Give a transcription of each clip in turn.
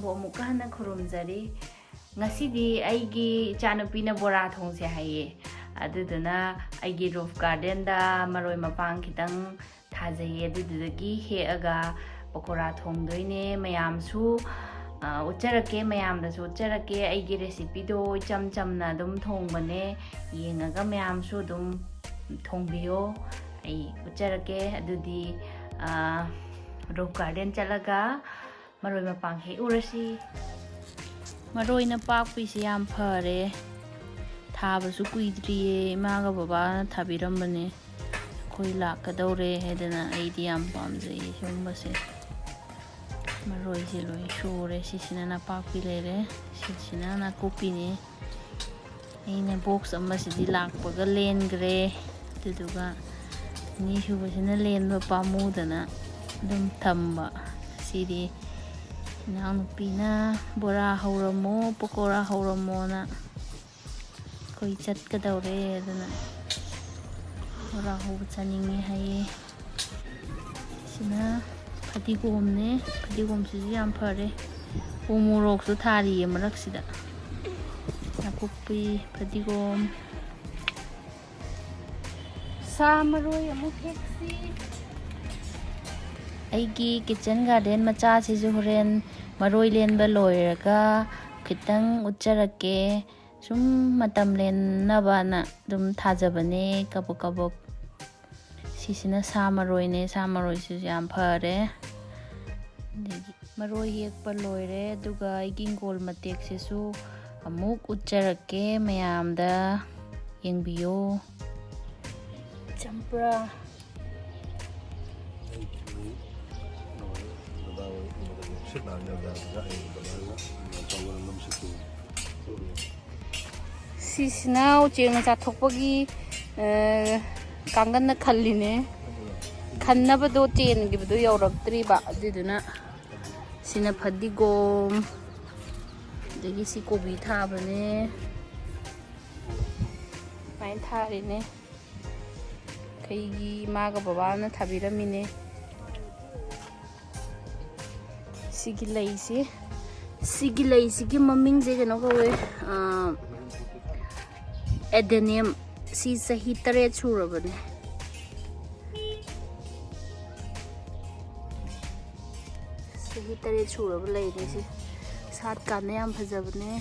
ꯅꯣꯏꯕꯨ ꯑꯃꯨꯛꯀ ꯍꯟꯅ ꯈꯨꯔꯨꯝꯖꯔꯤ ꯉꯁꯤꯗꯤ ꯑꯩꯒꯤ ꯏꯆꯥꯅꯨꯄꯤꯅ ꯕꯣꯔꯥ ꯊꯣꯡꯁꯦ ꯍꯥꯏꯌꯦ ꯑꯗꯨꯗꯨꯅ ꯑꯩꯒꯤ ꯔꯨꯐ ꯒꯥꯔꯗꯦꯟꯗ ꯃꯔꯣꯏ ꯃꯄꯥꯡ ꯈꯤꯇꯪ ꯊꯥꯖꯩꯌꯦ ꯑꯗꯨꯗꯨꯗꯒꯤ ꯍꯦꯛꯑꯒ ꯄꯀꯣꯔꯥ ꯊꯣꯡꯗꯣꯏꯅꯦ ꯃꯌꯥꯝꯁꯨ ꯎꯠꯆꯔꯛꯀꯦ ꯃꯌꯥꯝꯗꯁꯨ ꯎꯠꯆꯔꯛꯀꯦ ꯑꯩꯒꯤ ꯔꯦꯁꯤꯄꯤꯗꯣ ꯏꯆꯝ ꯆꯝꯅ ꯑꯗꯨꯝ ꯊꯣꯡꯕꯅꯦ ꯌꯦꯡꯉꯒ ꯃꯌꯥꯝꯁꯨ ꯑꯗꯨꯝ ꯊꯣꯡꯕꯤꯌꯣ ꯑꯩ ꯎꯠꯆꯔꯛꯀꯦ ꯑꯗꯨꯗꯤ ꯔꯨꯐ ꯒꯥꯔꯗꯦꯟ ꯆꯠꯂꯒ ꯃꯔꯣꯏ ꯃꯄꯥꯡ ꯍꯦꯛꯎꯔꯁꯤ ꯃꯔꯣꯏꯅ ꯄꯥꯛꯄꯤꯁꯤ ꯌꯥꯝ ꯐꯔꯦ ꯊꯥꯕꯁꯨ ꯀꯨꯏꯗ꯭ꯔꯤꯌꯦ ꯏꯃꯥꯒ ꯕꯕꯥꯅ ꯊꯥꯕꯤꯔꯝꯕꯅꯦ ꯑꯩꯈꯣꯏ ꯂꯥꯛꯀꯗꯧꯔꯦ ꯍꯥꯏꯗꯅ ꯑꯩꯗꯤ ꯌꯥꯝ ꯄꯥꯝꯖꯩ ꯁꯤꯒꯨꯝꯕꯁꯦ ꯃꯔꯣꯏꯁꯦ ꯂꯣꯏ ꯁꯨꯔꯦ ꯁꯤꯁꯤꯅ ꯅꯄꯥꯛꯄꯤ ꯂꯩꯔꯦ ꯁꯤꯁꯤꯅ ꯅꯥꯀꯨꯞꯄꯤꯅꯦ ꯑꯩꯅ ꯕꯣꯛꯁ ꯑꯃꯁꯤꯗꯤ ꯂꯥꯛꯄꯒ ꯂꯦꯟꯈ꯭ꯔꯦ ꯑꯗꯨꯗꯨꯒ ꯑꯅꯤꯁꯨꯕꯁꯤꯅ ꯂꯦꯟꯕ ꯄꯥꯝꯃꯨꯗꯅ ꯑꯗꯨꯝ ꯊꯝꯕ ꯁꯤꯗꯤ ꯏꯅꯥꯎꯅꯨꯄꯤꯅ ꯕꯣꯔꯥ ꯍꯧꯔꯝꯃꯣ ꯄꯀꯣꯔꯥ ꯍꯧꯔꯝꯃꯣꯅ ꯑꯩꯈꯣꯏ ꯆꯠꯀꯗꯧꯔꯦ ꯑꯗꯨꯅ ꯕꯣꯔꯥ ꯍꯧꯕ ꯆꯥꯅꯤꯡꯉꯦ ꯍꯥꯏꯌꯦ ꯁꯤꯅ ꯐꯗꯤꯒꯣꯝꯅꯦ ꯐꯗꯤꯒꯣꯝꯁꯤꯁꯨ ꯌꯥꯝ ꯐꯔꯦ ꯎ ꯃꯣꯔꯣꯛꯁꯨ ꯊꯥꯔꯤꯌꯦ ꯃꯔꯛꯁꯤꯗ ꯅꯥꯀꯨꯞꯄꯤ ꯐꯗꯤꯒꯣꯝ ꯁꯥ ꯃꯔꯣꯏ ꯑꯃꯨꯛ ꯍꯦꯛꯁꯤ ꯑꯩꯒꯤ ꯀꯤꯠꯆꯟ ꯒꯥꯔꯗꯦꯟ ꯃꯆꯥꯁꯤꯁꯨ ꯍꯣꯔꯦꯟ ꯃꯔꯣꯏ ꯂꯦꯟꯕ ꯂꯣꯏꯔꯒ ꯈꯤꯇꯪ ꯎꯠꯆꯔꯛꯀꯦ ꯁꯨꯝ ꯃꯇꯝ ꯂꯦꯟꯅꯕꯅ ꯑꯗꯨꯝ ꯊꯥꯖꯕꯅꯦ ꯀꯕꯛ ꯀꯕꯛ ꯁꯤꯁꯤꯅ ꯁꯥ ꯃꯔꯣꯏꯅꯦ ꯁꯥ ꯃꯔꯣꯏꯁꯤꯁꯨ ꯌꯥꯝ ꯐꯔꯦ ꯑꯗꯒꯤ ꯃꯔꯣꯏ ꯍꯦꯛꯄ ꯂꯣꯏꯔꯦ ꯑꯗꯨꯒ ꯑꯩꯒꯤ ꯏꯪꯈꯣꯜ ꯃꯇꯦꯛꯁꯤꯁꯨ ꯑꯃꯨꯛ ꯎꯠꯆꯔꯛꯀꯦ ꯃꯌꯥꯝꯗ ꯌꯦꯡꯕꯤꯌꯣ ꯆꯝꯄ꯭ꯔꯥ ꯁꯤꯁꯤꯅ ꯎꯆꯦꯛꯅ ꯆꯥꯊꯣꯛꯄꯒꯤ ꯀꯥꯡꯒꯟꯅ ꯈꯜꯂꯤꯅꯦ ꯈꯟꯅꯕꯗꯣ ꯆꯦꯟꯈꯤꯕꯗꯣ ꯌꯧꯔꯛꯇ꯭ꯔꯤꯕ ꯑꯗꯨꯗꯨꯅ ꯁꯤꯅ ꯐꯗꯤꯒꯣꯝ ꯑꯗꯒꯤ ꯁꯤ ꯀꯣꯕꯤ ꯊꯥꯕꯅꯦ ꯁꯨꯃꯥꯏꯅ ꯊꯥꯔꯤꯅꯦ ꯑꯩꯈꯣꯏꯒꯤ ꯏꯃꯥꯒ ꯕꯕꯥꯅ ꯊꯥꯕꯤꯔꯝꯃꯤꯅꯦ ꯁꯤꯒꯤ ꯂꯩꯁꯦ ꯁꯤꯒꯤ ꯂꯩꯁꯤꯒꯤ ꯃꯃꯤꯡꯁꯦ ꯀꯩꯅꯣ ꯀꯧꯋꯦ ꯑꯦꯗꯦꯅꯤꯌꯝ ꯁꯤ ꯆꯍꯤ 8 ꯁꯨꯔꯕꯅꯦ ꯆꯍꯤ 8 ꯁꯨꯔꯕ ꯂꯩꯅꯦ ꯁꯤ ꯁꯥꯠꯀꯥꯟꯗ ꯌꯥꯝ ꯐꯖꯕꯅꯦ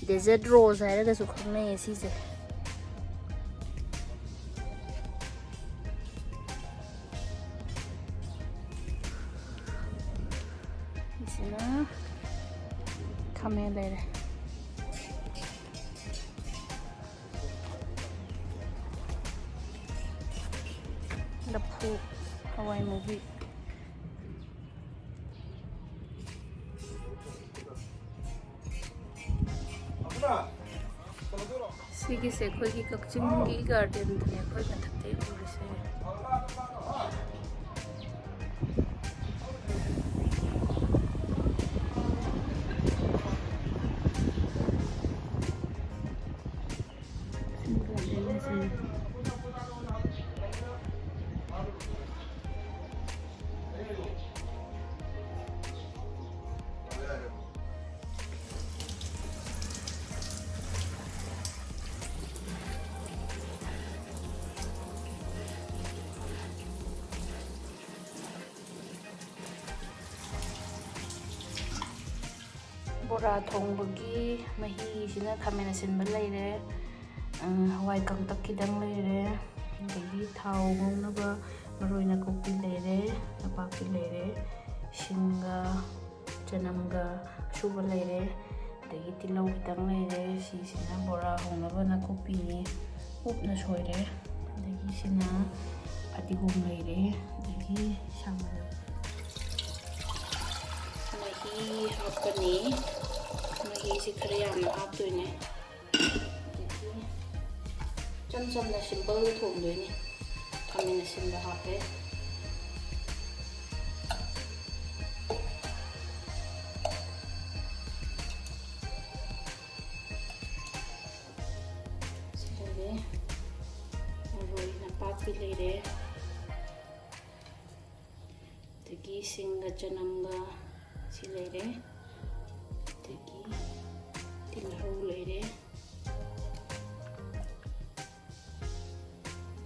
ꯗꯦꯖꯔꯠ ꯔꯣꯁ ꯍꯥꯏꯔꯒꯁꯨ ꯈꯪꯅꯩꯌꯦ ꯁꯤꯁꯦ ꯁꯤꯅ ꯈꯥꯃꯦꯟ ꯂꯩꯔꯦ लफू हवाई मूवी सिगिसे अखोई कक्चिंगी गार्डन ने अखोई मथक्ते उरिसे बोरा थोंबगी महीसिना खामेन असिनबा लैरे हवाई कंतक खिदंग लैरे अदगी थाव ngौनबा मरोई नाकुप्पी लैरे नापाक्पी लैरे शिंगा चनमगा सुबा लैरे अदगी तिलौ खिदंग लैरे सिसिना बोरा होंगनबा नाकुप्पीनी उपना सोइरे अदगी सिना फदिगोम लैरे अदगी सामरोई मही हापनी महीसे खरे यामना हापदोइने चम चमना सिंपल थोंदोइने खामेन असिनबा हापे सिदे मरोई नापाक्पी लैरे अदगी सिंगा चनमगा सी leire. Dagi tilhau leire.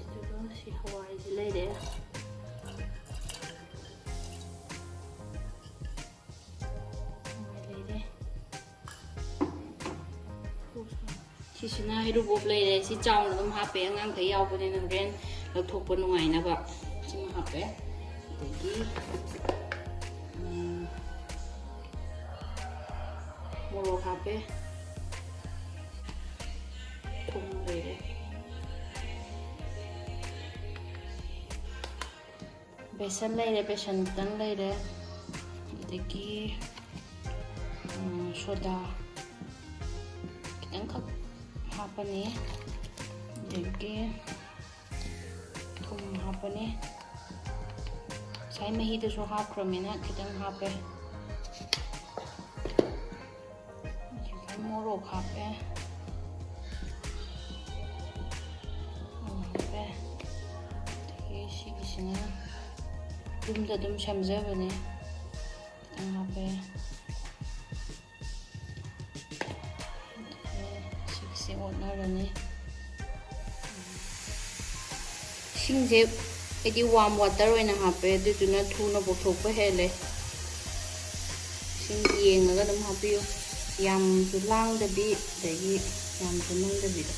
Aduga si hawai leire. Sisina Heirubop leire. Si chauna dum hape angang kai yaubane na horen lathokpa nungainaba. Sima hape. Dagi morok hape. Thong leire. Besan leire. Besan kitang leire. Dagi soda kitang khak hapani. Dagi thum hapani. Sai mahi dasu hapkramina kitang hape. Morok hape. Hape. Dagi sigisina dumda dum samjabane. Kitang hape. Sigisi otnarani. Singje edi warm water oina hape aduduna thuna bothokpa hele. Sing yengaga dum hapiyo. Yam su lang dabi dagi yam su nang dabi da.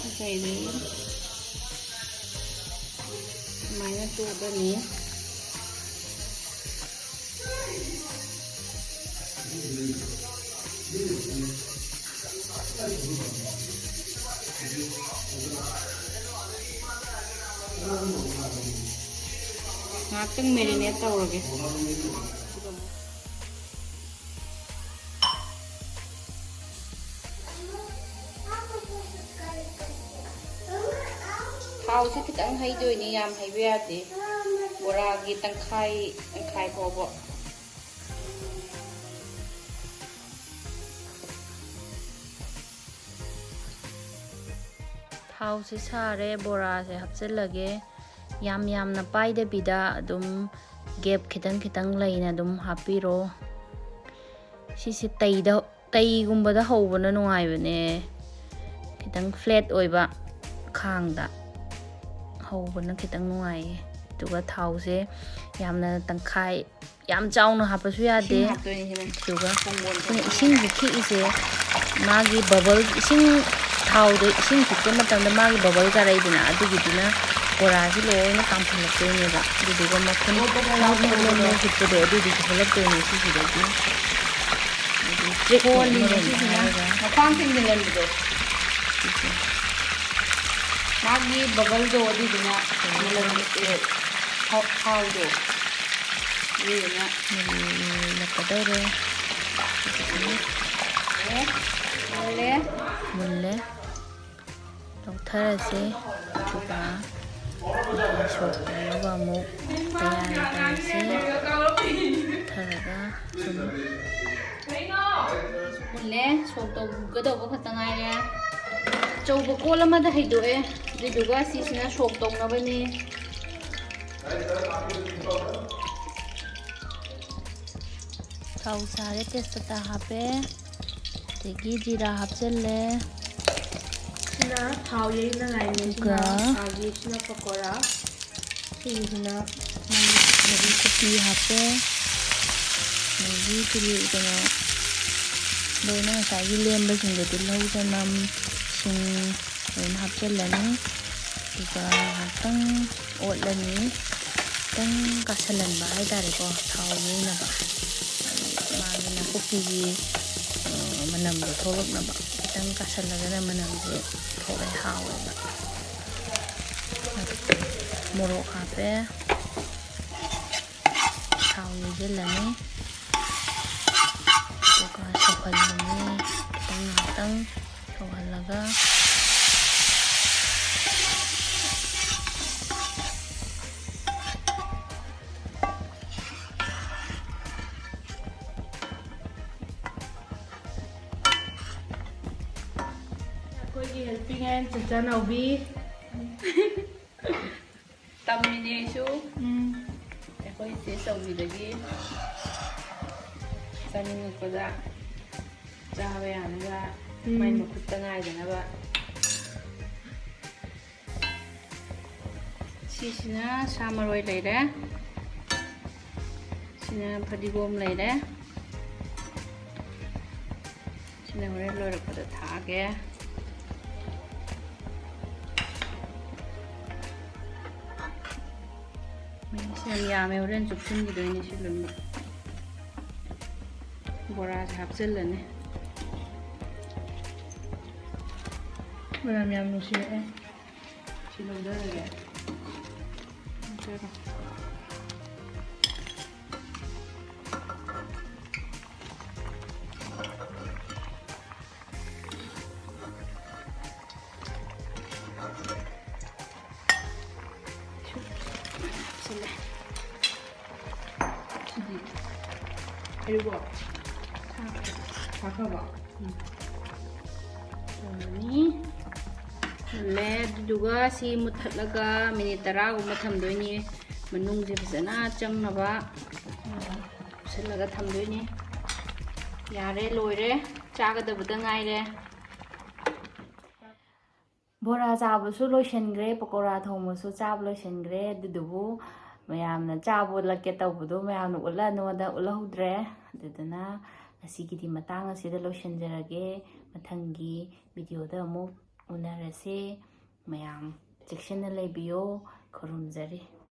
Okay, then. Mainnya tuh udah nih. Ngakeng marinate tawage. Thawse kitang haidoini yam haibe yade. Boragi tangkai phobo. Thau se sare bora se hapchellage yam na paide bida adum gap khitang leina adum hapiro. Sisi tai gumbada hobana nungaibane. Khitang flat oiba khangda hobana khitang nungai. Tuga thau se yamna tangkai yam chauna hapasu yade. Tuga ising ki ise magi bubble ising thau de ising khitke matamda magi bubble garaidina adugidina bora si loina kamphalaktoine ba aduga makhun no khitde adudi khalaktoine si sidagi trick only sisina mapang singlen do magi bubble do adudina how do yena lakadore mulle loktarase tuga shokba mu tayari tharaga mulle shokto gado ko khatangai ya chouba kola ma da haidoe diduga sisina shokto nabani thau sare testata hape tegi jira hapchelle sina thau yei na lai ne ga agi sina pakora sina magi kopi hape magi chili kana loina sai lemba singa tilhau sanam sing loina hapchelle ni ga tang otlani tang kasalan ba hai dare ko thau yei na ba magi na kopi manam do tholok na ba tang kasalaga na manam je thorai hawa ba morok hape thau ni jelani to ka sokhal ni tang sokhalaga helping hand Channa ubi. Tamine su. Ekoi se saubi dagi. Saning ko da. Chabe anaga mai makutta ngai dana ba. Sisina Sha Maroi leire. Sina foetidum leire. Sina hore loirakpada thage. Sina yame horen chupsingi doine silunba. Bora hapchellane. Manam yam nusi eh. Silundarage. Heirubop. Pakoda. Ini led juga si muthatlaga minute 10 guma thamdoini manung je fazana changnaba silaga thamdoini yare loire chagadabada ngaire bora chabusu loishengre pakora thomusu chab loishengre dudubu mayamna chabu lakke tawbudu mayamna ulanoda ulahudre adudana asigidi matang asida loishenjarage mathangi video da amuk unarase mayam section na lebiyo khurumjari